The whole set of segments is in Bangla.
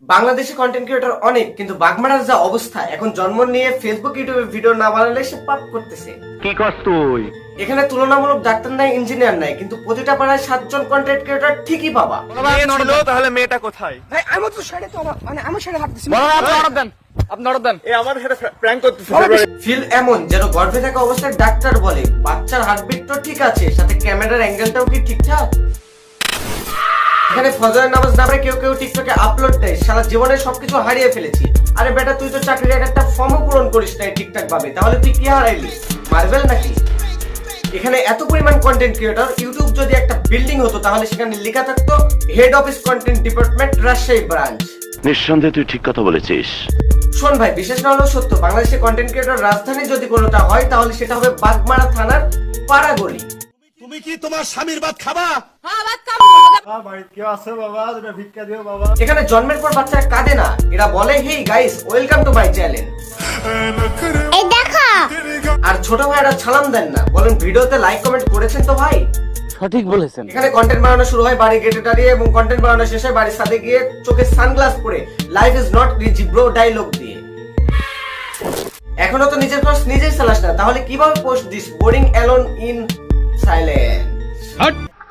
বাংলাদেশে কন্টেন্ট ক্রিয়েটর অনেক, কিন্তু বাগমারার যা অবস্থা এখন, জন্ম নিয়ে ফেসবুক ইউটিউবে ভিডিও না বানালে সে পাপ করতেছে। কি কস তুই? এখানে তুলনামূলক ডাক্তার নাই, ইঞ্জিনিয়ার নাই, কিন্তু প্রতিটা পাড়ায় 7 জন কন্টেন্ট ক্রিয়েটর ঠিকই পাবা। তাহলে মেয়েটা কোথায়? ভাই আমি তো সাইডে তো মানে আমার সাইডে হাঁটতেছি। আপনি অর্ডার দেন। এ আমার সাথে প্র্যাঙ্ক করতেছে। ফিল এমন যেন গর্ভে থাকা অবস্থায় ডাক্তার বলে বাচ্চার হার্টবিট তো ঠিক আছে, সাথে ক্যামেরার অ্যাঙ্গেলটাও কি ঠিকঠাক। এখানে ফজরের নামাজ না পড়ে কেউ কেউ টিকটকে আপলোড দেয়, সারা জীবনে সবকিছু হারিয়ে ফেলেছি। আরে বেটা, তুই তো চাকরির একটা ফর্মও পূরণ করিস না ঠিকঠাক ভাবে, তাহলে তুই কি হারাইলি? মার্বেল নাকি? এখানে এত পরিমাণ কন্টেন্ট ক্রিয়েটর, ইউটিউব যদি একটা বিল্ডিং হতো তাহলে সেখানে লেখা থাকতো head office content department Rajshahi branch. নিঃসন্দেহে তুই ঠিক কথা বলেছিস। শোন ভাই, বিশেষ না হলেও সত্য, বাংলাদেশে কন্টেন্ট ক্রিয়েটর রাজধানী যদি কোনোটা হয় তাহলে সেটা হবে বাগমারা থানার পাড়াগলি। তুমি কি তোমার স্বামীর ভাত খাবা? এখানে জন্মের পর বাচ্চারা কাঁদে না, এরা বলে hey guys, welcome to my channel. আর ছোট ভাইরা সালাম দেন না, বলেন ভিডিওতে লাইক কমেন্ট করেছেন তো ভাই। সঠিক বলেছেন। এখানে কন্টেন্ট বানানো শুরু হয় বাড়ির গেটে দাঁড়িয়ে, এবং কন্টেন্ট বানানো শেষ হয় বাড়ির ছাদে গিয়ে চোখে সানগ্লাস পরে life is not rich bro dialogue দিয়ে। এখনো তো নিজের পোস্ট নিজেই চালাস না, তাহলে কিভাবে post this boring alone in silent?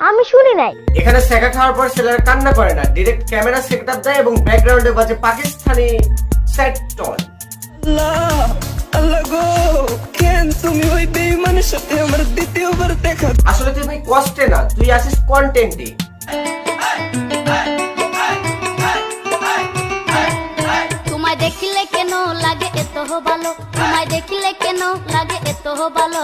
আমি শুনি নাই। এখানে সেকা খাওয়ার পর ছেলেরা কান্না করে না, ডিরেক্ট ক্যামেরা সেটআপ দেয় এবং ব্যাকগ্রাউন্ডে বাজে পাকিস্তানি সেট টোন। আল্লাহ গো, কেন তুমি ওই বেঈমানের সাথে আমার দ্বিতীয়বার দেখা? আসলে তুই ভাই কষ্টে না, তুই আসিস কন্টেন্টে। তোমায় দেখিলে কেন লাগে এত ভালো, তোমায় দেখিলে কেন লাগে এত ভালো,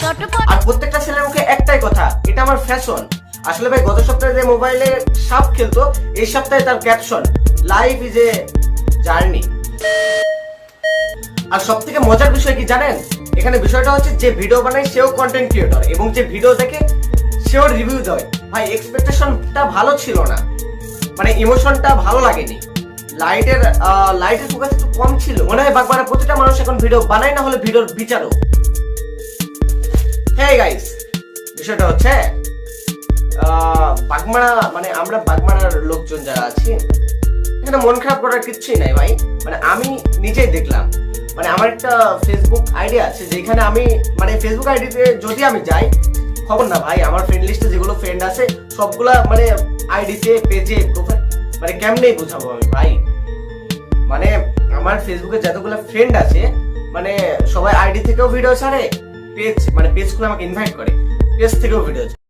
চটপট। আর প্রত্যেকটা ছেলের মুখে একটাই কথা, এটা আমার ফ্যাশন। আসলে ভাই গত সপ্তাহে যে মোবাইলে সাপ খেলতো, এই সপ্তাহে তার caption life is a journey. আর সব থেকে মজার বিষয় কি জানেন? এখানে বিষয়টা হচ্ছে যে ভিডিও বানায় সেও কন্টেন্ট ক্রিয়েটর, এবং যে ভিডিও দেখে সেও রিভিউ দেয়। ভাই এক্সপেকটেশনটা ভালো ছিল না, মানে ইমোশনটা ভালো লাগেনি। লাইটের ফোকাস একটু কম ছিল। মনে হয় বাগমারা প্রতিটা মানুষ এখন ভিডিও বানায়, না হলে ভিডিওর বিচারক। হেই গাইস, বিষয়টা হচ্ছে বাগমারা, মানে আমরা বাগমারার লোকজন যারা আছি এখানে মন খারাপ করার কিচ্ছুই নাই ভাই। মানে আমি নিজেই দেখলাম, মানে আমার একটা ফেসবুক আইডি আছে, যেখানে আমি মানে ফেসবুক আইডিতে যদি আমি যাই, খবর না ভাই, আমার ফ্রেন্ড লিস্টে যেগুলো ফ্রেন্ড আছে সবগুলা মানে আইডিতে পেজে প্রোফাইল, মানে কেমনেই বোঝাবো আমি ভাই। মানে আমার ফেসবুকে যতগুলো ফ্রেন্ড আছে, মানে সবাই আইডি থেকেও ভিডিও ছাড়ে, পেজ মানে পেজ খুলে আমাকে ইনভাইট করে, পেজ থেকেও ভিডিও